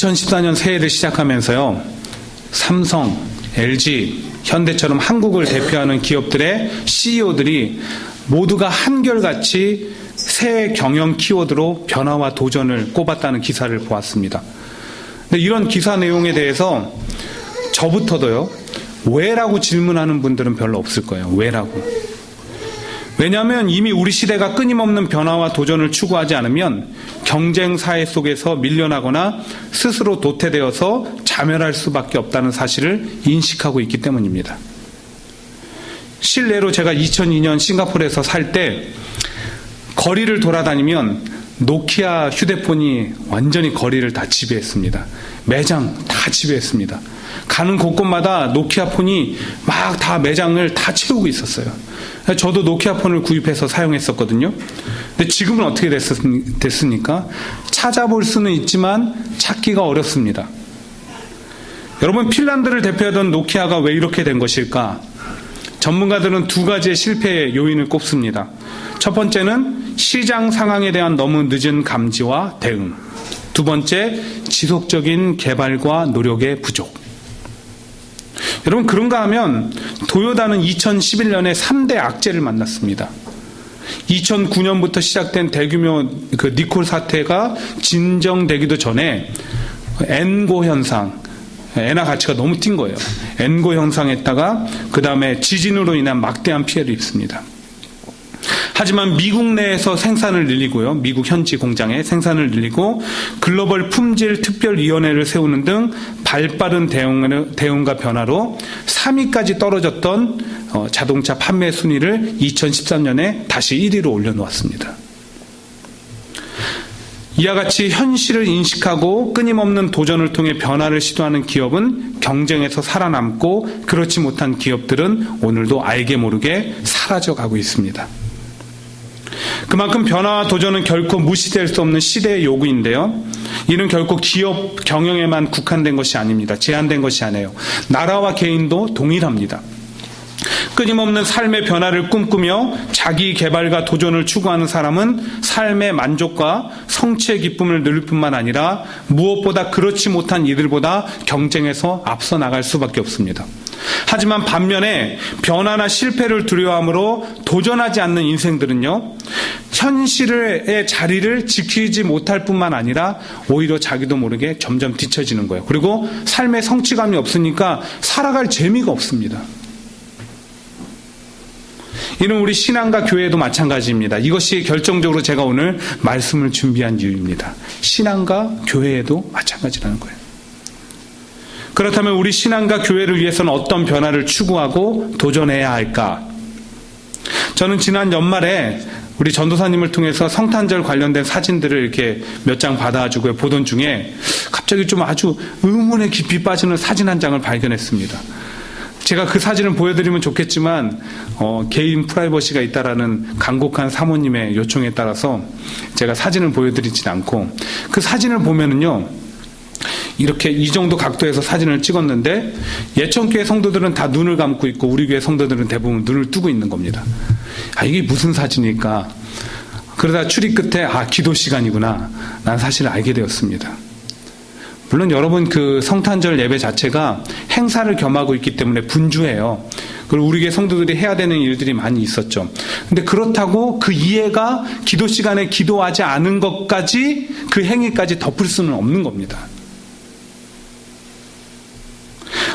2014년 새해를 시작하면서요, 삼성, LG, 현대처럼 한국을 대표하는 기업들의 CEO들이 모두가 한결같이 새해 경영 키워드로 변화와 도전을 꼽았다는 기사를 보았습니다. 근데 이런 기사 내용에 대해서 저부터도요, 왜라고 질문하는 분들은 별로 없을 거예요. 왜라고. 왜냐하면 이미 우리 시대가 끊임없는 변화와 도전을 추구하지 않으면 경쟁 사회 속에서 밀려나거나 스스로 도태되어서 자멸할 수밖에 없다는 사실을 인식하고 있기 때문입니다. 실례로 제가 2002년 싱가포르에서 살 때 거리를 돌아다니면 노키아 휴대폰이 완전히 거리를 다 지배했습니다. 매장 다 지배했습니다. 가는 곳곳마다 노키아 폰이 막 다 매장을 다 채우고 있었어요. 저도 노키아 폰을 구입해서 사용했었거든요. 근데 지금은 어떻게 됐습니까? 찾아볼 수는 있지만 찾기가 어렵습니다. 여러분, 핀란드를 대표하던 노키아가 왜 이렇게 된 것일까? 전문가들은 두 가지의 실패의 요인을 꼽습니다. 첫 번째는 시장 상황에 대한 너무 늦은 감지와 대응. 두 번째, 지속적인 개발과 노력의 부족. 여러분, 그런가 하면 도요타는 2011년에 3대 악재를 만났습니다. 2009년부터 시작된 대규모 니콜 사태가 진정되기도 전에 엔고 현상, 엔화 가치가 너무 뛴 거예요. 엔고 현상했다가 그 다음에 지진으로 인한 막대한 피해를 입습니다. 하지만 미국 내에서 생산을 늘리고요, 미국 현지 공장에 생산을 늘리고 글로벌 품질 특별위원회를 세우는 등 발빠른 대응과 변화로 3위까지 떨어졌던 자동차 판매 순위를 2013년에 다시 1위로 올려놓았습니다. 이와 같이 현실을 인식하고 끊임없는 도전을 통해 변화를 시도하는 기업은 경쟁에서 살아남고, 그렇지 못한 기업들은 오늘도 알게 모르게 사라져가고 있습니다. 그만큼 변화와 도전은 결코 무시될 수 없는 시대의 요구인데요, 이는 결코 기업 경영에만 국한된 것이 아닙니다. 제한된 것이 아니에요. 나라와 개인도 동일합니다. 끊임없는 삶의 변화를 꿈꾸며 자기 개발과 도전을 추구하는 사람은 삶의 만족과 성취의 기쁨을 누릴 뿐만 아니라 무엇보다 그렇지 못한 이들보다 경쟁에서 앞서 나갈 수밖에 없습니다. 하지만 반면에 변화나 실패를 두려워함으로 도전하지 않는 인생들은요, 현실의 자리를 지키지 못할 뿐만 아니라 오히려 자기도 모르게 점점 뒤처지는 거예요. 그리고 삶의 성취감이 없으니까 살아갈 재미가 없습니다. 이는 우리 신앙과 교회도 마찬가지입니다. 이것이 결정적으로 제가 오늘 말씀을 준비한 이유입니다. 신앙과 교회에도 마찬가지라는 거예요. 그렇다면 우리 신앙과 교회를 위해서는 어떤 변화를 추구하고 도전해야 할까? 저는 지난 연말에 우리 전도사님을 통해서 성탄절 관련된 사진들을 이렇게 몇 장 받아가지고 보던 중에 갑자기 좀 아주 의문에 깊이 빠지는 사진 한 장을 발견했습니다. 제가 그 사진을 보여드리면 좋겠지만 개인 프라이버시가 있다라는 간곡한 사모님의 요청에 따라서 제가 사진을 보여드리진 않고, 그 사진을 보면은요, 이렇게 이 정도 각도에서 사진을 찍었는데 예천교회 성도들은 다 눈을 감고 있고 우리 교회 성도들은 대부분 눈을 뜨고 있는 겁니다. 이게 무슨 사진일까? 그러다 추리 끝에 기도 시간이구나, 난 사실 알게 되었습니다. 물론 여러분, 그 성탄절 예배 자체가 행사를 겸하고 있기 때문에 분주해요. 그리고 우리 교회 성도들이 해야 되는 일들이 많이 있었죠. 근데 그렇다고 그 이해가 기도 시간에 기도하지 않은 것까지, 그 행위까지 덮을 수는 없는 겁니다.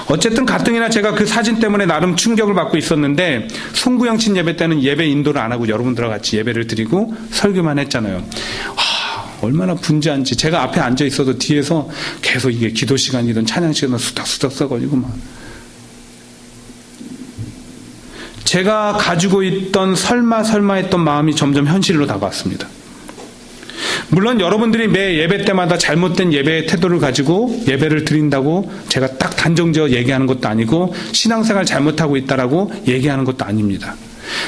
어쨌든 가뜩이나 제가 그 사진 때문에 나름 충격을 받고 있었는데, 송구영신 예배 때는 예배 인도를 안 하고 여러분들과 같이 예배를 드리고 설교만 했잖아요. 얼마나 분주한지. 제가 앞에 앉아 있어도 뒤에서 계속 이게 기도 시간이든 찬양 시간이든 수닥수닥 써가지고 막. 제가 가지고 있던 설마 했던 마음이 점점 현실로 다가왔습니다. 물론 여러분들이 매 예배 때마다 잘못된 예배의 태도를 가지고 예배를 드린다고 제가 딱 단정지어 얘기하는 것도 아니고, 신앙생활 잘못하고 있다라고 얘기하는 것도 아닙니다.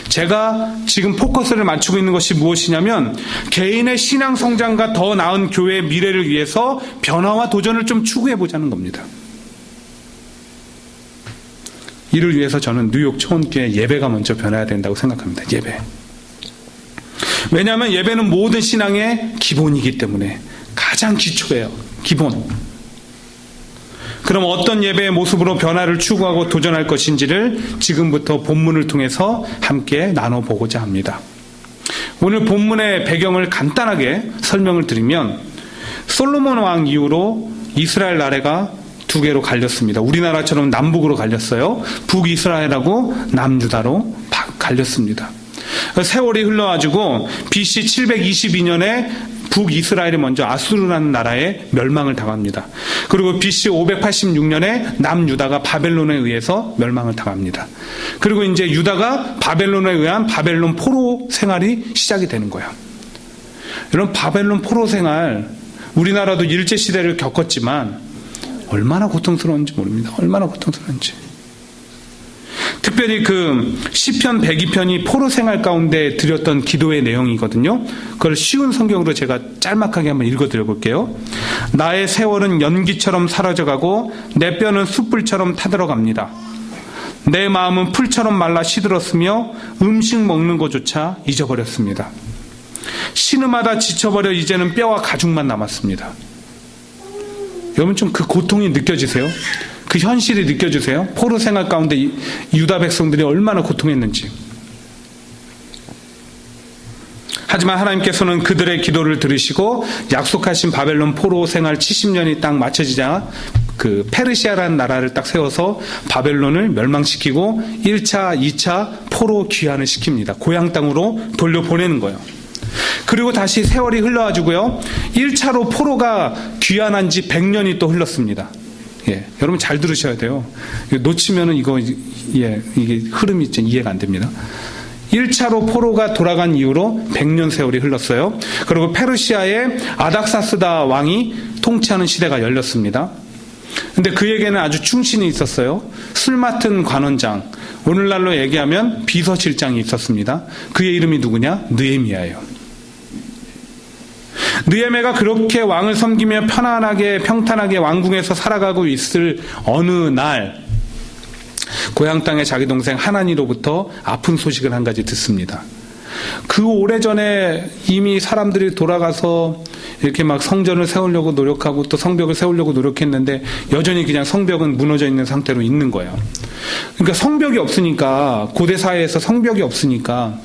제가 지금 포커스를 맞추고 있는 것이 무엇이냐면, 개인의 신앙 성장과 더 나은 교회의 미래를 위해서 변화와 도전을 좀 추구해보자는 겁니다. 이를 위해서 저는 뉴욕 초원교회 예배가 먼저 변해야 된다고 생각합니다. 예배. 왜냐하면 예배는 모든 신앙의 기본이기 때문에, 가장 기초예요. 기본. 그럼 어떤 예배의 모습으로 변화를 추구하고 도전할 것인지를 지금부터 본문을 통해서 함께 나눠보고자 합니다. 오늘 본문의 배경을 간단하게 설명을 드리면, 솔로몬 왕 이후로 이스라엘 나라가 두 개로 갈렸습니다. 우리나라처럼 남북으로 갈렸어요. 북이스라엘하고 남유다로 갈렸습니다. 세월이 흘러가지고 BC 722년에 북이스라엘이 먼저 아수르라는 나라에 멸망을 당합니다. 그리고 BC 586년에 남유다가 바벨론에 의해서 멸망을 당합니다. 그리고 이제 유다가 바벨론에 의한 바벨론 포로 생활이 시작이 되는 거예요. 이런 바벨론 포로 생활, 우리나라도 일제시대를 겪었지만 얼마나 고통스러운지 모릅니다. 얼마나 고통스러운지. 특별히 그 시편 102편이 포로 생활 가운데 드렸던 기도의 내용이거든요. 그걸 쉬운 성경으로 제가 짤막하게 한번 읽어드려 볼게요. 나의 세월은 연기처럼 사라져가고 내 뼈는 숯불처럼 타들어갑니다. 내 마음은 풀처럼 말라 시들었으며 음식 먹는 것조차 잊어버렸습니다. 신음하다 지쳐버려 이제는 뼈와 가죽만 남았습니다. 여러분 좀 그 고통이 느껴지세요? 그 현실이 느껴지세요? 포로 생활 가운데 유다 백성들이 얼마나 고통했는지. 하지만 하나님께서는 그들의 기도를 들으시고 약속하신 바벨론 포로 생활 70년이 딱 맞춰지자 그 페르시아라는 나라를 딱 세워서 바벨론을 멸망시키고 1차, 2차 포로 귀환을 시킵니다. 고향 땅으로 돌려보내는 거예요. 그리고 다시 세월이 흘러가지고요, 1차로 포로가 귀환한 지 100년이 또 흘렀습니다. 예, 여러분 잘 들으셔야 돼요. 놓치면은 이게 흐름이 이해가 안 됩니다. 1차로 포로가 돌아간 이후로 100년 세월이 흘렀어요. 그리고 페르시아의 아닥사스다 왕이 통치하는 시대가 열렸습니다. 근데 그에게는 아주 충신이 있었어요. 술 맡은 관원장, 오늘날로 얘기하면 비서실장이 있었습니다. 그의 이름이 누구냐? 느헤미야예요. 느헤미야가 그렇게 왕을 섬기며 편안하게 평탄하게 왕궁에서 살아가고 있을 어느 날, 고향 땅의 자기 동생 하나니로부터 아픈 소식을 한 가지 듣습니다. 그 오래전에 이미 사람들이 돌아가서 이렇게 막 성전을 세우려고 노력하고 또 성벽을 세우려고 노력했는데 여전히 그냥 성벽은 무너져 있는 상태로 있는 거예요. 그러니까 성벽이 없으니까, 고대 사회에서 성벽이 없으니까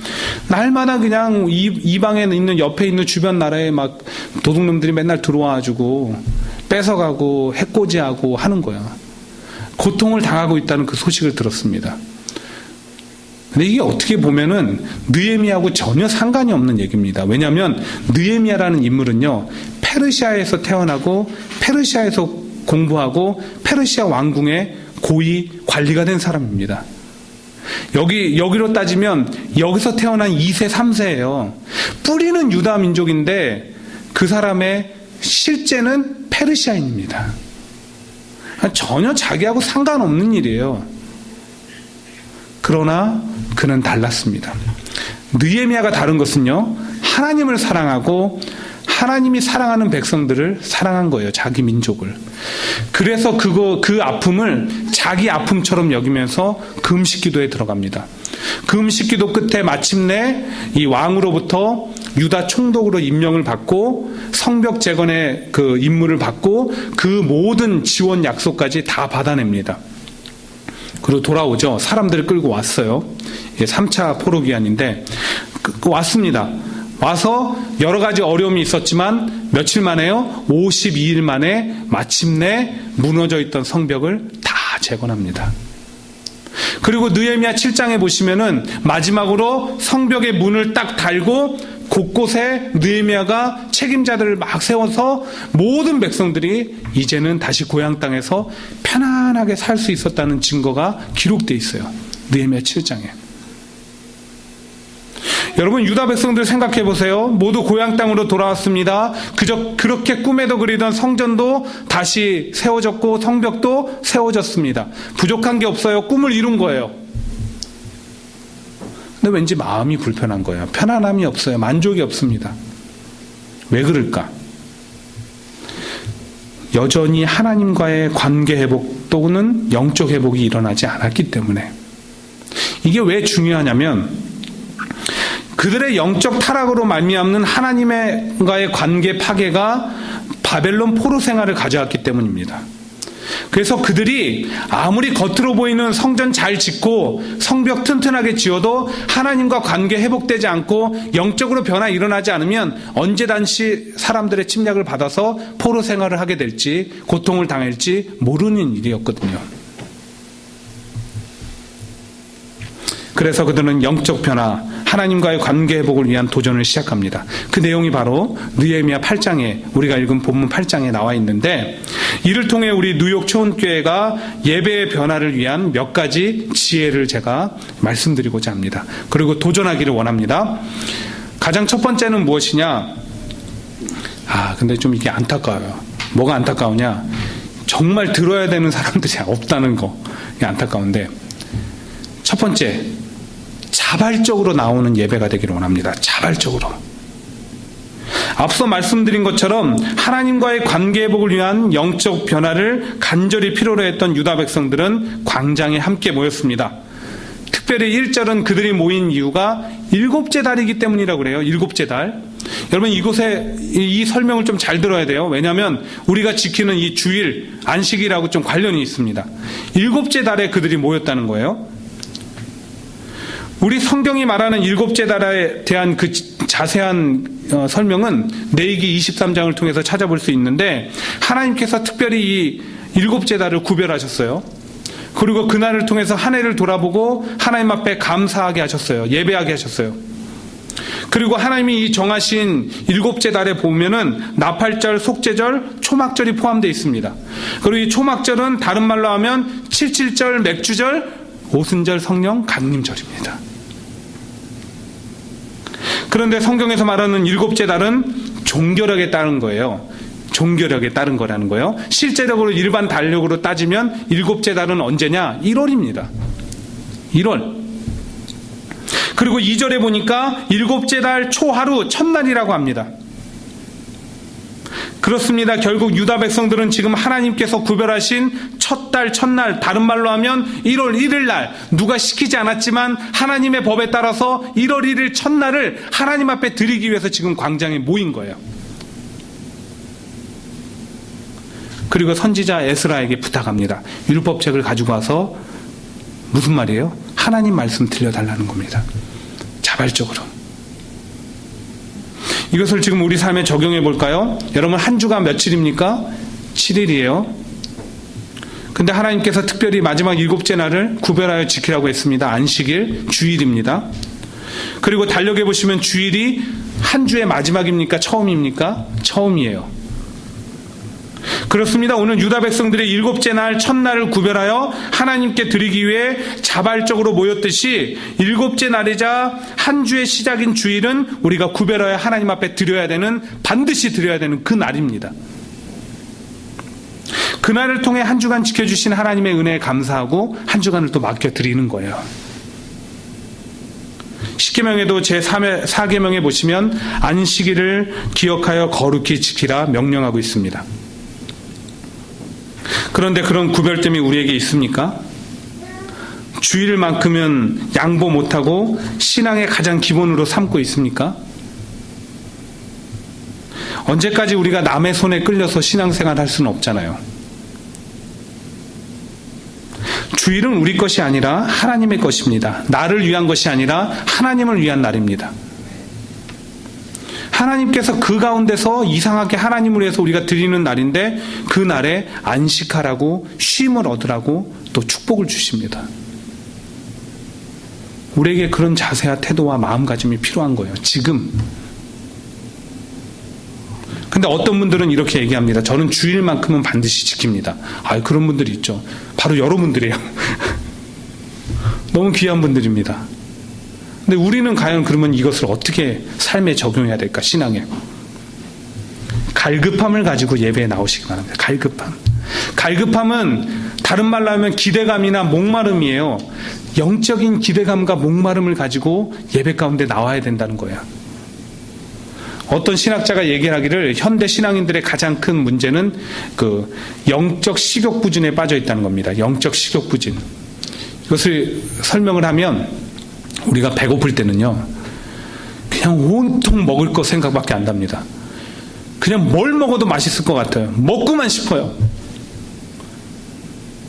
날마다 그냥 이방에 있는, 옆에 있는 주변 나라에 막 도둑놈들이 맨날 들어와가지고 뺏어가고 해코지하고 하는 거야. 고통을 당하고 있다는 그 소식을 들었습니다. 근데 이게 어떻게 보면은 느헤미야하고 전혀 상관이 없는 얘기입니다. 왜냐하면 느헤미야라는 인물은요, 페르시아에서 태어나고 페르시아에서 공부하고 페르시아 왕궁의 고위 관리가 된 사람입니다. 여기로 따지면 여기서 태어난 2세, 3세예요. 뿌리는 유다 민족인데 그 사람의 실제는 페르시아인입니다. 전혀 자기하고 상관없는 일이에요. 그러나 그는 달랐습니다. 느헤미야가 다른 것은요, 하나님을 사랑하고 하나님이 사랑하는 백성들을 사랑한 거예요. 자기 민족을. 그래서 그 아픔을 자기 아픔처럼 여기면서 금식기도에 들어갑니다. 금식기도 끝에 마침내 이 왕으로부터 유다 총독으로 임명을 받고 성벽 재건의 그 임무를 받고 그 모든 지원 약속까지 다 받아냅니다. 그리고 돌아오죠. 사람들을 끌고 왔어요. 3차 포로 귀환인데 왔습니다. 와서 여러 가지 어려움이 있었지만 며칠 만에요? 52일 만에 마침내 무너져 있던 성벽을 다 재건합니다. 그리고 느헤미야 7장에 보시면은 마지막으로 성벽의 문을 딱 달고 곳곳에 느헤미야가 책임자들을 막 세워서 모든 백성들이 이제는 다시 고향 땅에서 편안하게 살 수 있었다는 증거가 기록되어 있어요. 느헤미야 7장에. 여러분, 유다 백성들 생각해 보세요. 모두 고향 땅으로 돌아왔습니다. 그저 그렇게 꿈에도 그리던 성전도 다시 세워졌고 성벽도 세워졌습니다. 부족한 게 없어요. 꿈을 이룬 거예요. 근데 왠지 마음이 불편한 거예요. 편안함이 없어요. 만족이 없습니다. 왜 그럴까? 여전히 하나님과의 관계 회복 또는 영적 회복이 일어나지 않았기 때문에. 이게 왜 중요하냐면 그들의 영적 타락으로 말미암는 하나님과의 관계 파괴가 바벨론 포로 생활을 가져왔기 때문입니다. 그래서 그들이 아무리 겉으로 보이는 성전 잘 짓고 성벽 튼튼하게 지어도 하나님과 관계 회복되지 않고 영적으로 변화 일어나지 않으면 언제든지 사람들의 침략을 받아서 포로 생활을 하게 될지 고통을 당할지 모르는 일이었거든요. 그래서 그들은 영적 변화, 하나님과의 관계 회복을 위한 도전을 시작합니다. 그 내용이 바로 느헤미야 8장에 우리가 읽은 본문 8장에 나와 있는데, 이를 통해 우리 뉴욕 초원교회가 예배의 변화를 위한 몇 가지 지혜를 제가 말씀드리고자 합니다. 그리고 도전하기를 원합니다. 가장 첫 번째는 무엇이냐? 근데 좀 이게 안타까워요. 뭐가 안타까우냐? 정말 들어야 되는 사람들이 없다는 거. 이게 안타까운데, 첫 번째, 자발적으로 나오는 예배가 되기를 원합니다. 자발적으로. 앞서 말씀드린 것처럼 하나님과의 관계 회복을 위한 영적 변화를 간절히 필요로 했던 유다 백성들은 광장에 함께 모였습니다. 특별히 1절은 그들이 모인 이유가 일곱째 달이기 때문이라고 그래요. 일곱째 달. 여러분, 이곳에 이 설명을 좀 잘 들어야 돼요. 왜냐하면 우리가 지키는 이 주일, 안식일하고 좀 관련이 있습니다. 일곱째 달에 그들이 모였다는 거예요. 우리 성경이 말하는 일곱째 달에 대한 그 자세한 설명은 레위기 23장을 통해서 찾아볼 수 있는데, 하나님께서 특별히 이 일곱째 달을 구별하셨어요. 그리고 그날을 통해서 한 해를 돌아보고 하나님 앞에 감사하게 하셨어요. 예배하게 하셨어요. 그리고 하나님이 이 정하신 일곱째 달에 보면은 나팔절, 속죄절, 초막절이 포함되어 있습니다. 그리고 이 초막절은 다른 말로 하면 칠칠절, 맥주절, 오순절, 성령 강림절입니다. 그런데 성경에서 말하는 일곱째 달은 종교력에 따른 거예요. 종교력에 따른 거라는 거예요. 실제적으로 일반 달력으로 따지면 일곱째 달은 언제냐? 1월입니다. 1월. 그리고 2절에 보니까 일곱째 달 초하루 첫날이라고 합니다. 그렇습니다. 결국 유다 백성들은 지금 하나님께서 구별하신 첫 달 첫날, 다른 말로 하면 1월 1일 날, 누가 시키지 않았지만 하나님의 법에 따라서 1월 1일 첫날을 하나님 앞에 드리기 위해서 지금 광장에 모인 거예요. 그리고 선지자 에스라에게 부탁합니다. 율법책을 가지고 와서 무슨 말이에요? 하나님 말씀 들려달라는 겁니다. 자발적으로. 이것을 지금 우리 삶에 적용해 볼까요? 여러분, 한 주가 며칠입니까? 7일이에요. 근데 하나님께서 특별히 마지막 일곱째 날을 구별하여 지키라고 했습니다. 안식일, 주일입니다. 그리고 달력에 보시면 주일이 한 주의 마지막입니까? 처음입니까? 처음이에요. 그렇습니다. 오늘 유다 백성들의 일곱째 날 첫날을 구별하여 하나님께 드리기 위해 자발적으로 모였듯이, 일곱째 날이자 한 주의 시작인 주일은 우리가 구별하여 하나님 앞에 드려야 되는, 반드시 드려야 되는 그 날입니다. 그날을 통해 한 주간 지켜주신 하나님의 은혜에 감사하고 한 주간을 또 맡겨드리는 거예요. 십계명에도 제4계명에 보시면 안식일을 기억하여 거룩히 지키라 명령하고 있습니다. 그런데 그런 구별됨이 우리에게 있습니까? 주일만큼은 양보 못하고 신앙의 가장 기본으로 삼고 있습니까? 언제까지 우리가 남의 손에 끌려서 신앙생활 할 수는 없잖아요. 주일은 우리 것이 아니라 하나님의 것입니다. 나를 위한 것이 아니라 하나님을 위한 날입니다. 하나님께서 그 가운데서 이상하게 하나님을 위해서 우리가 드리는 날인데, 그 날에 안식하라고, 쉼을 얻으라고 또 축복을 주십니다. 우리에게 그런 자세와 태도와 마음가짐이 필요한 거예요. 지금. 근데 어떤 분들은 이렇게 얘기합니다. 저는 주일만큼은 반드시 지킵니다. 그런 분들이 있죠. 바로 여러분들이에요. 너무 귀한 분들입니다. 근데 우리는 과연 그러면 이것을 어떻게 삶에 적용해야 될까? 신앙에. 갈급함을 가지고 예배에 나오시기 바랍니다. 갈급함. 갈급함은 다른 말로 하면 기대감이나 목마름이에요. 영적인 기대감과 목마름을 가지고 예배 가운데 나와야 된다는 거예요. 어떤 신학자가 얘기하기를 현대 신앙인들의 가장 큰 문제는 그 영적 식욕 부진에 빠져 있다는 겁니다. 영적 식욕 부진. 이것을 설명을 하면, 우리가 배고플 때는요, 그냥 온통 먹을 거 생각밖에 안 납니다. 그냥 뭘 먹어도 맛있을 것 같아요. 먹고만 싶어요.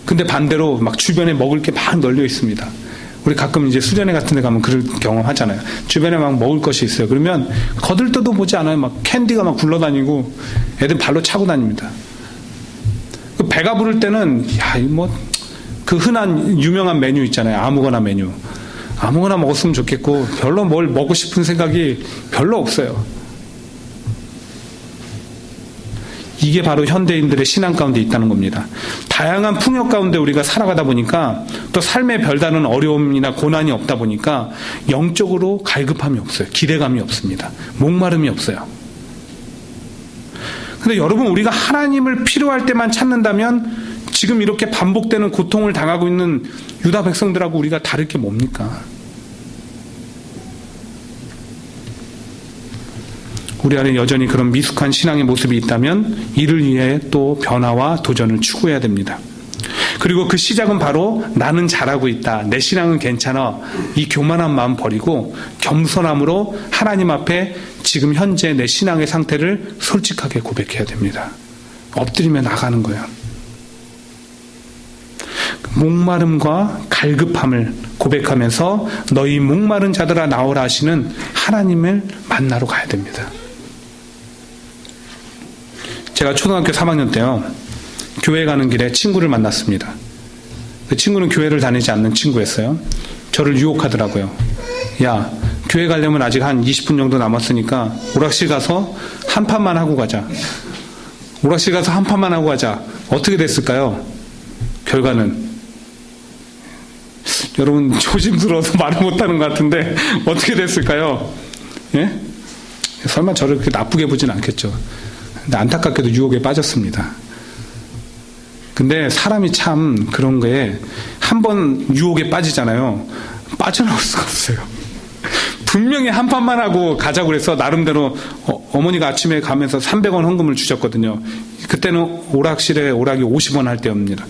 근데 반대로 막 주변에 먹을 게 막 널려 있습니다. 우리 가끔 이제 수련회 같은 데 가면 그런 경험 하잖아요. 주변에 막 먹을 것이 있어요. 그러면 거들떠도 보지 않아요. 막 캔디가 막 굴러다니고 애들 발로 차고 다닙니다. 배가 부를 때는 그 흔한 유명한 메뉴 있잖아요. 아무거나 메뉴. 아무거나 먹었으면 좋겠고 별로 뭘 먹고 싶은 생각이 별로 없어요. 이게 바로 현대인들의 신앙 가운데 있다는 겁니다. 다양한 풍요 가운데 우리가 살아가다 보니까 또 삶의 별다른 어려움이나 고난이 없다 보니까 영적으로 갈급함이 없어요. 기대감이 없습니다. 목마름이 없어요. 근데 여러분, 우리가 하나님을 필요할 때만 찾는다면 지금 이렇게 반복되는 고통을 당하고 있는 유다 백성들하고 우리가 다를 게 뭡니까? 우리 안에 여전히 그런 미숙한 신앙의 모습이 있다면 이를 위해 또 변화와 도전을 추구해야 됩니다. 그리고 그 시작은 바로 나는 잘하고 있다, 내 신앙은 괜찮아, 이 교만한 마음 버리고 겸손함으로 하나님 앞에 지금 현재 내 신앙의 상태를 솔직하게 고백해야 됩니다. 엎드리며 나가는 거예요. 목마름과 갈급함을 고백하면서 너희 목마른 자들아 나오라 하시는 하나님을 만나러 가야 됩니다. 제가 초등학교 3학년 때요, 교회 가는 길에 친구를 만났습니다. 그 친구는 교회를 다니지 않는 친구였어요. 저를 유혹하더라고요. 야, 교회 가려면 아직 한 20분 정도 남았으니까 오락실 가서 한 판만 하고 가자. 오락실 가서 한 판만 하고 가자. 어떻게 됐을까요? 결과는 여러분, 조심스러워서 말을 못하는 것 같은데 어떻게 됐을까요? 예? 설마 저를 그렇게 나쁘게 보진 않겠죠. 근데 안타깝게도 유혹에 빠졌습니다. 근데 사람이 참 그런 거에 한번 유혹에 빠지잖아요. 빠져나올 수가 없어요. 분명히 한 판만 하고 가자고 그래서 나름대로 어머니가 아침에 가면서 300원 헌금을 주셨거든요. 그때는 오락실에 오락이 50원 할 때입니다.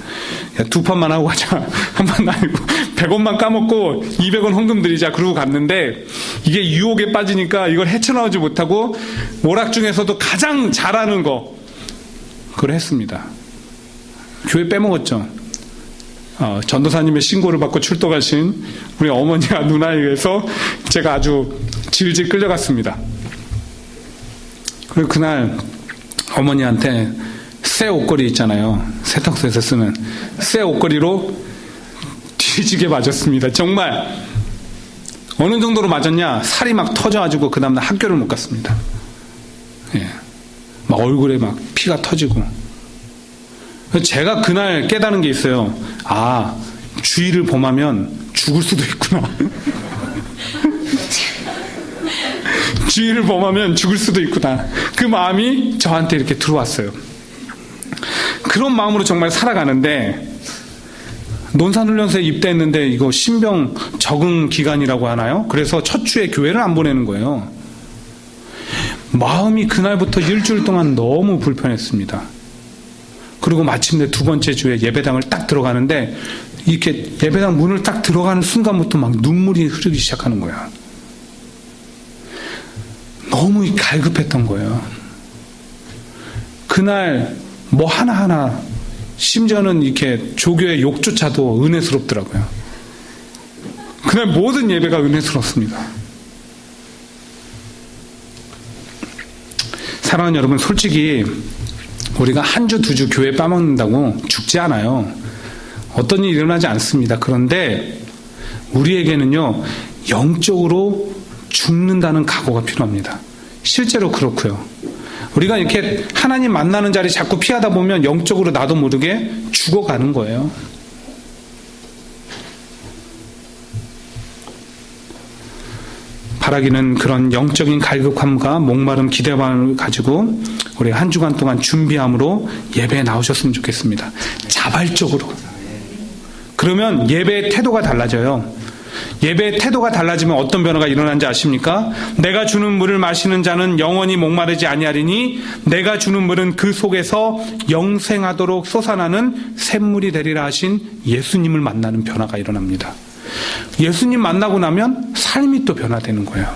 야, 두 판만 하고 가자. 한 판도 아니고 100원만 까먹고 200원 헌금 드리자. 그러고 갔는데 이게 유혹에 빠지니까 이걸 헤쳐나오지 못하고 오락 중에서도 가장 잘하는 거 그걸 했습니다. 교회 빼먹었죠. 전도사님의 신고를 받고 출동하신 우리 어머니와 누나에 의해서 제가 아주 질질 끌려갔습니다. 그리고 그날 어머니한테 새 옷걸이 있잖아요. 세탁소에서 쓰는 새 옷걸이로 뒤지게 맞았습니다. 정말 어느 정도로 맞았냐? 살이 막 터져가지고 그 다음날 학교를 못 갔습니다. 예. 막 얼굴에 막 피가 터지고. 제가 그날 깨달은 게 있어요. 아, 주의를 범하면 죽을 수도 있구나. 주의를 범하면 죽을 수도 있구나. 그 마음이 저한테 이렇게 들어왔어요. 그런 마음으로 정말 살아가는데, 논산훈련소에 입대했는데 이거 신병 적응 기간이라고 하나요? 그래서 첫 주에 교회를 안 보내는 거예요. 마음이 그날부터 일주일 동안 너무 불편했습니다. 그리고 마침내 두 번째 주에 예배당을 딱 들어가는데 이렇게 예배당 문을 딱 들어가는 순간부터 막 눈물이 흐르기 시작하는 거야. 너무 갈급했던 거예요. 그날 뭐 하나하나, 심지어는 이렇게 조교의 욕조차도 은혜스럽더라고요. 그날 모든 예배가 은혜스럽습니다. 사랑하는 여러분, 솔직히 우리가 한 주, 두 주 교회 빠먹는다고 죽지 않아요. 어떤 일이 일어나지 않습니다. 그런데 우리에게는요, 영적으로 죽는다는 각오가 필요합니다. 실제로 그렇고요. 우리가 이렇게 하나님 만나는 자리 자꾸 피하다 보면 영적으로 나도 모르게 죽어가는 거예요. 바라기는 그런 영적인 갈급함과 목마름, 기대감을 가지고 우리 한 주간 동안 준비함으로 예배에 나오셨으면 좋겠습니다. 자발적으로. 그러면 예배의 태도가 달라져요. 예배의 태도가 달라지면 어떤 변화가 일어나는지 아십니까? 내가 주는 물을 마시는 자는 영원히 목마르지 아니하리니 내가 주는 물은 그 속에서 영생하도록 솟아나는 샘물이 되리라 하신 예수님을 만나는 변화가 일어납니다. 예수님 만나고 나면 삶이 또 변화되는 거예요.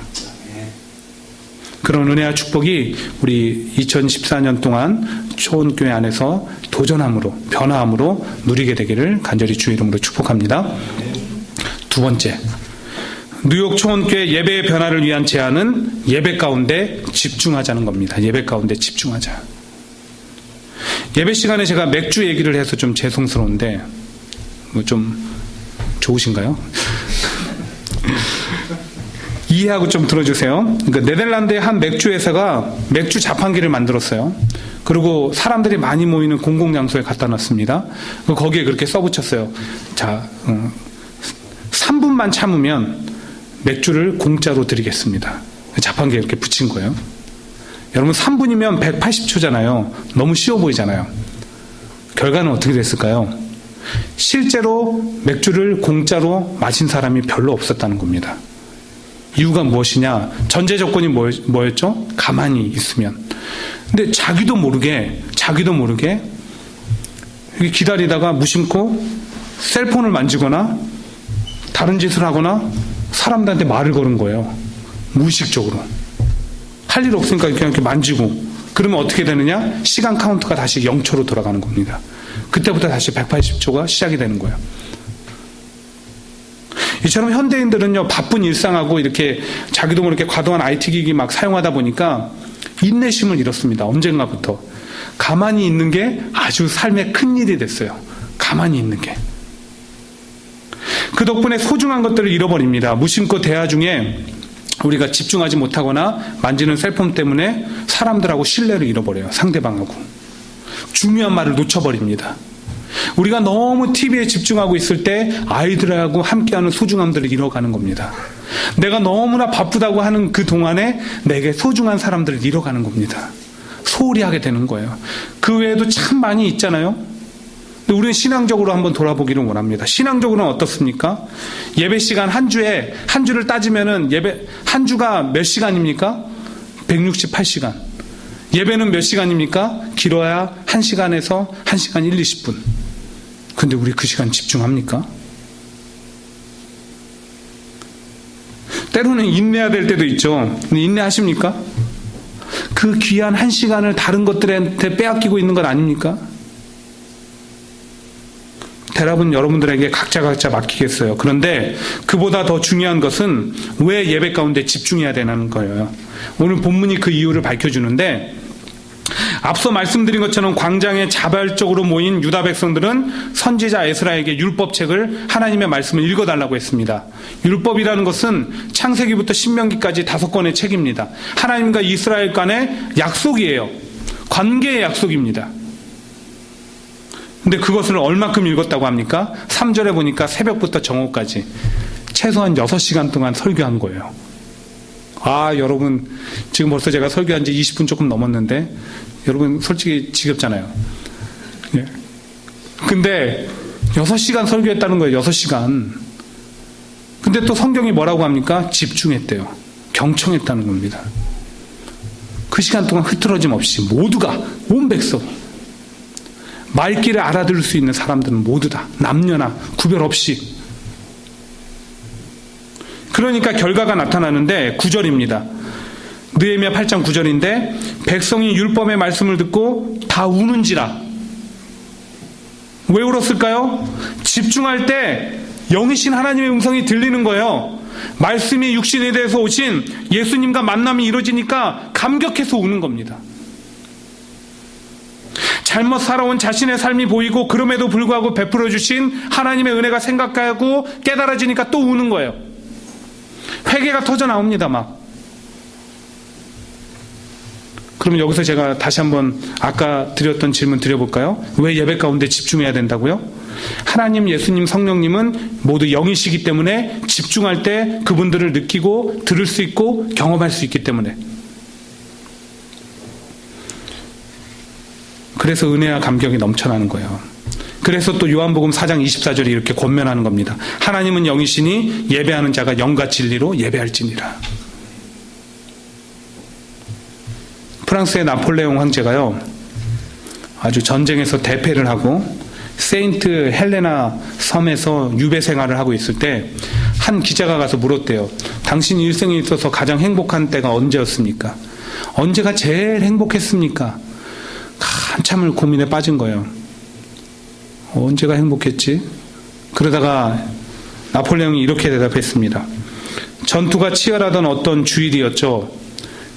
그런 은혜와 축복이 우리 2014년 동안 초원교회 안에서 도전함으로, 변화함으로 누리게 되기를 간절히 주 이름으로 축복합니다. 두 번째, 뉴욕 초원교회 예배의 변화를 위한 제안은 예배 가운데 집중하자는 겁니다. 예배 가운데 집중하자. 예배 시간에 제가 맥주 얘기를 해서 좀 죄송스러운데 뭐 좀 좋으신가요? 이해하고 좀 들어주세요. 그러니까 네덜란드의 한 맥주 회사가 맥주 자판기를 만들었어요. 그리고 사람들이 많이 모이는 공공장소에 갖다 놨습니다. 거기에 그렇게 써붙였어요. 자, 3분만 참으면 맥주를 공짜로 드리겠습니다. 자판기에 이렇게 붙인 거예요. 여러분 3분이면 180초잖아요. 너무 쉬워 보이잖아요. 결과는 어떻게 됐을까요? 실제로 맥주를 공짜로 마신 사람이 별로 없었다는 겁니다. 이유가 무엇이냐? 전제 조건이 뭐였죠? 가만히 있으면. 근데 자기도 모르게 기다리다가 무심코 셀폰을 만지거나 다른 짓을 하거나 사람들한테 말을 거는 거예요. 무의식적으로. 할 일 없으니까 그냥 이렇게 만지고. 그러면 어떻게 되느냐? 시간 카운트가 다시 0초로 돌아가는 겁니다. 그때부터 다시 180초가 시작이 되는 거예요. 이처럼 현대인들은요, 바쁜 일상하고 이렇게 자기도 모르게 과도한 IT 기기 막 사용하다 보니까 인내심을 잃었습니다. 언젠가부터. 가만히 있는 게 아주 삶의 큰 일이 됐어요. 가만히 있는 게. 그 덕분에 소중한 것들을 잃어버립니다. 무심코 대화 중에 우리가 집중하지 못하거나 만지는 셀폰 때문에 사람들하고 신뢰를 잃어버려요. 상대방하고. 중요한 말을 놓쳐버립니다. 우리가 너무 TV에 집중하고 있을 때 아이들하고 함께하는 소중함들을 잃어가는 겁니다. 내가 너무나 바쁘다고 하는 그 동안에 내게 소중한 사람들을 잃어가는 겁니다. 소홀히 하게 되는 거예요. 그 외에도 참 많이 있잖아요. 근데 우리는 신앙적으로 한번 돌아보기를 원합니다. 신앙적으로는 어떻습니까? 예배 시간 한 주를 따지면은 예배 한 주가 몇 시간입니까? 168시간. 예배는 몇 시간입니까? 길어야 1시간에서 1시간 1, 20분. 근데 우리 그 시간 집중합니까? 때로는 인내해야 될 때도 있죠. 근데 인내하십니까? 그 귀한 1시간을 다른 것들한테 빼앗기고 있는 건 아닙니까? 대답은 여러분들에게 각자 맡기겠어요. 그런데 그보다 더 중요한 것은 왜 예배 가운데 집중해야 되는 거예요. 오늘 본문이 그 이유를 밝혀주는데, 앞서 말씀드린 것처럼 광장에 자발적으로 모인 유다 백성들은 선지자 에스라에게 율법책을, 하나님의 말씀을 읽어달라고 했습니다. 율법이라는 것은 창세기부터 신명기까지 5권의 책입니다. 하나님과 이스라엘 간의 약속이에요. 관계의 약속입니다. 근데 그것을 얼마큼 읽었다고 합니까? 3절에 보니까 새벽부터 정오까지 최소한 6시간 동안 설교한 거예요. 아, 여러분, 지금 벌써 제가 설교한 지 20분 조금 넘었는데, 여러분 솔직히 지겹잖아요. 예. 근데 6시간 설교했다는 거예요. 6시간. 근데 또 성경이 뭐라고 합니까? 집중했대요. 경청했다는 겁니다. 그 시간 동안 흐트러짐 없이 모두가, 온 백성이, 말귀를 알아들을 수 있는 사람들은 모두 다, 남녀나 구별 없이. 그러니까 결과가 나타나는데 9절입니다. 느헤미야 8장 9절인데, 백성이 율법의 말씀을 듣고 다 우는지라. 왜 울었을까요? 집중할 때 영이신 하나님의 음성이 들리는 거예요. 말씀이 육신에 대해서 오신 예수님과 만남이 이루어지니까 감격해서 우는 겁니다. 잘못 살아온 자신의 삶이 보이고 그럼에도 불구하고 베풀어 주신 하나님의 은혜가 생각하고 깨달아지니까 또 우는 거예요. 회개가 터져 나옵니다. 막. 그럼 여기서 제가 다시 한번 아까 드렸던 질문 드려볼까요? 왜 예배 가운데 집중해야 된다고요? 하나님, 예수님, 성령님은 모두 영이시기 때문에 집중할 때 그분들을 느끼고 들을 수 있고 경험할 수 있기 때문에. 그래서 은혜와 감격이 넘쳐나는 거예요. 그래서 또 요한복음 4장 24절이 이렇게 권면하는 겁니다. 하나님은 영이시니 예배하는 자가 영과 진리로 예배할지니라. 프랑스의 나폴레옹 황제가요, 아주 전쟁에서 대패를 하고 세인트 헬레나 섬에서 유배 생활을 하고 있을 때 한 기자가 가서 물었대요. 당신 일생에 있어서 가장 행복한 때가 언제였습니까? 언제가 제일 행복했습니까? 한참을 고민에 빠진 거예요. 언제가 행복했지? 그러다가 나폴레옹이 이렇게 대답했습니다. 전투가 치열하던 어떤 주일이었죠.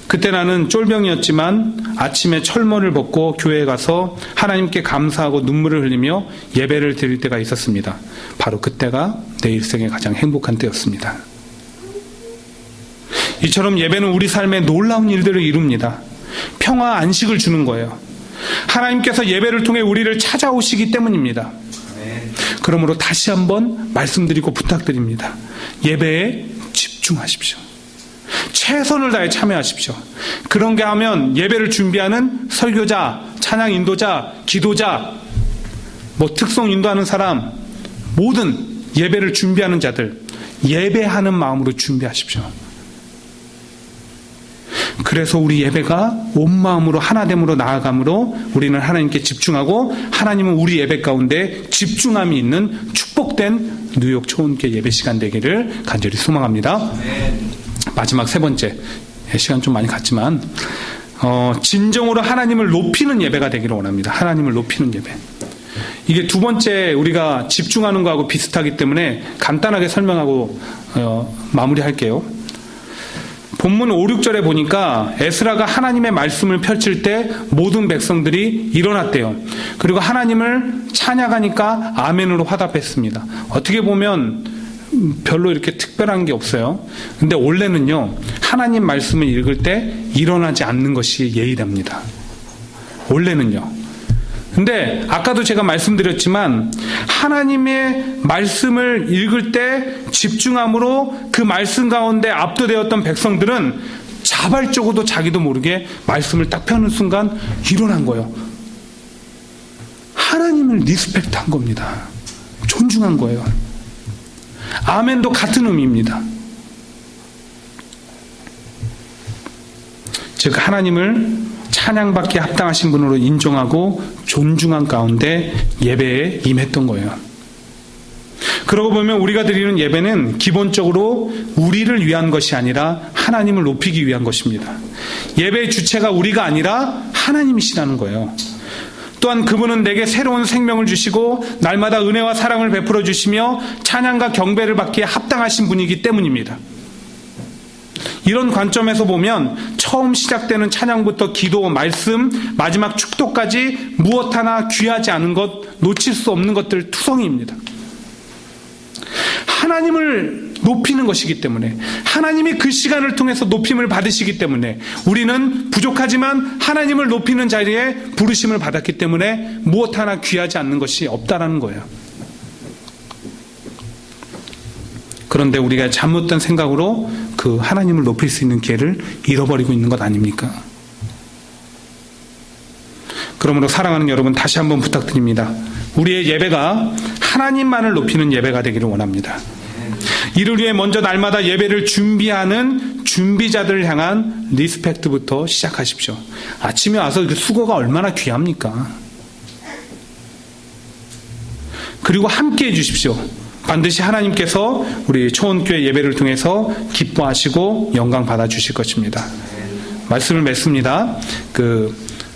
그때 나는 쫄병이었지만 아침에 철모를 벗고 교회에 가서 하나님께 감사하고 눈물을 흘리며 예배를 드릴 때가 있었습니다. 바로 그때가 내 일생의 가장 행복한 때였습니다. 이처럼 예배는 우리 삶에 놀라운 일들을 이룹니다. 평화, 안식을 주는 거예요. 하나님께서 예배를 통해 우리를 찾아오시기 때문입니다. 그러므로 다시 한번 말씀드리고 부탁드립니다. 예배에 집중하십시오. 최선을 다해 참여하십시오. 그런 게 하면 예배를 준비하는 설교자, 찬양 인도자, 기도자, 특송 인도하는 사람, 모든 예배를 준비하는 자들, 예배하는 마음으로 준비하십시오. 그래서 우리 예배가 온 마음으로 하나됨으로 나아감으로 우리는 하나님께 집중하고 하나님은 우리 예배 가운데 집중함이 있는 축복된 뉴욕 초원교회 예배 시간 되기를 간절히 소망합니다. 마지막 세 번째, 시간 좀 많이 갔지만 진정으로 하나님을 높이는 예배가 되기를 원합니다. 하나님을 높이는 예배. 이게 두 번째 우리가 집중하는 거하고 비슷하기 때문에 간단하게 설명하고 마무리할게요. 본문 5, 6절에 보니까 에스라가 하나님의 말씀을 펼칠 때 모든 백성들이 일어났대요. 그리고 하나님을 찬양하니까 아멘으로 화답했습니다. 어떻게 보면 별로 이렇게 특별한 게 없어요. 근데 원래는요, 하나님 말씀을 읽을 때 일어나지 않는 것이 예의랍니다. 원래는요. 근데 아까도 제가 말씀드렸지만 하나님의 말씀을 읽을 때 집중함으로 그 말씀 가운데 압도되었던 백성들은 자발적으로도 자기도 모르게 말씀을 딱 펴는 순간 일어난 거예요. 하나님을 리스펙트한 겁니다. 존중한 거예요. 아멘도 같은 의미입니다. 즉 하나님을 찬양받기에 합당하신 분으로 인정하고 존중한 가운데 예배에 임했던 거예요. 그러고 보면 우리가 드리는 예배는 기본적으로 우리를 위한 것이 아니라 하나님을 높이기 위한 것입니다. 예배의 주체가 우리가 아니라 하나님이시라는 거예요. 또한 그분은 내게 새로운 생명을 주시고 날마다 은혜와 사랑을 베풀어 주시며 찬양과 경배를 받기에 합당하신 분이기 때문입니다. 이런 관점에서 보면 처음 시작되는 찬양부터 기도, 말씀, 마지막 축도까지 무엇 하나 귀하지 않은 것, 놓칠 수 없는 것들 투성이입니다. 하나님을 높이는 것이기 때문에, 하나님이 그 시간을 통해서 높임을 받으시기 때문에 우리는 부족하지만 하나님을 높이는 자리에 부르심을 받았기 때문에 무엇 하나 귀하지 않는 것이 없다라는 거예요. 그런데 우리가 잘못된 생각으로 그 하나님을 높일 수 있는 기회를 잃어버리고 있는 것 아닙니까? 그러므로 사랑하는 여러분, 다시 한번 부탁드립니다. 우리의 예배가 하나님만을 높이는 예배가 되기를 원합니다. 이를 위해 먼저 날마다 예배를 준비하는 준비자들을 향한 리스펙트부터 시작하십시오. 아침에 와서 그 수고가 얼마나 귀합니까? 그리고 함께 해주십시오. 반드시 하나님께서 우리 초원교회 예배를 통해서 기뻐하시고 영광 받아주실 것입니다. 말씀을 맺습니다.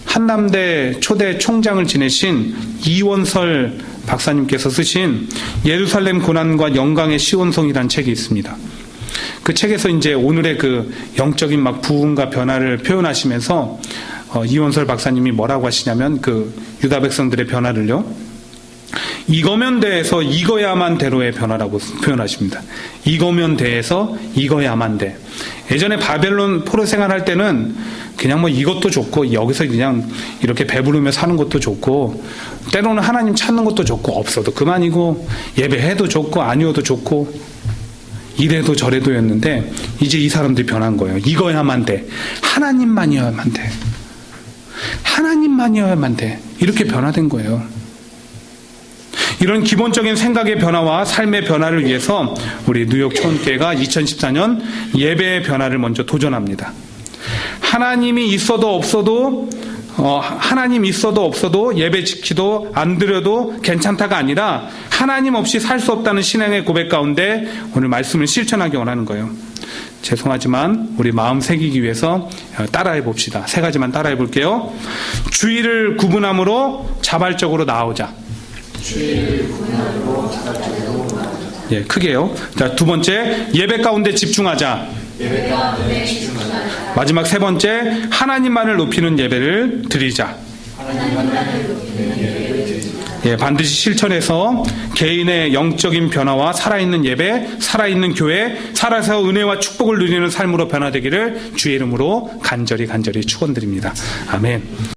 한남대 초대 총장을 지내신 이원설 박사님께서 쓰신 예루살렘 고난과 영광의 시온성이라는 책이 있습니다. 그 책에서 이제 오늘의 그 영적인 부흥과 변화를 표현하시면서 이원설 박사님이 뭐라고 하시냐면 그 유다 백성들의 변화를요, 이거면 대해서 이거야만 대로의 변화라고 표현하십니다. 이거면 대해서 이거야만 대. 예전에 바벨론 포로 생활할 때는 그냥 이것도 좋고 여기서 그냥 이렇게 배부르며 사는 것도 좋고 때로는 하나님 찾는 것도 좋고 없어도 그만이고 예배해도 좋고 아니어도 좋고 이래도 저래도였는데 이제 이 사람들이 변한 거예요. 이거야만 돼. 하나님만이어야만 돼. 하나님만이어야만 돼. 이렇게 변화된 거예요. 이런 기본적인 생각의 변화와 삶의 변화를 위해서 우리 뉴욕 초원교회가 2014년 예배의 변화를 먼저 도전합니다. 하나님이 있어도 없어도 하나님 있어도 없어도 예배 지키도 안 드려도 괜찮다가 아니라 하나님 없이 살 수 없다는 신앙의 고백 가운데 오늘 말씀을 실천하기 원하는 거예요. 죄송하지만 우리 마음 새기기 위해서 따라해 봅시다. 세 가지만 따라해 볼게요. 주의를 구분함으로 자발적으로 나오자. 예, 크게요. 자, 두 번째, 예배 가운데 집중하자. 마지막 세 번째, 하나님만을 높이는 예배를 드리자. 예, 반드시 실천해서 개인의 영적인 변화와 살아있는 예배, 살아있는 교회, 살아서 은혜와 축복을 누리는 삶으로 변화되기를 주의 이름으로 간절히 축원드립니다. 아멘.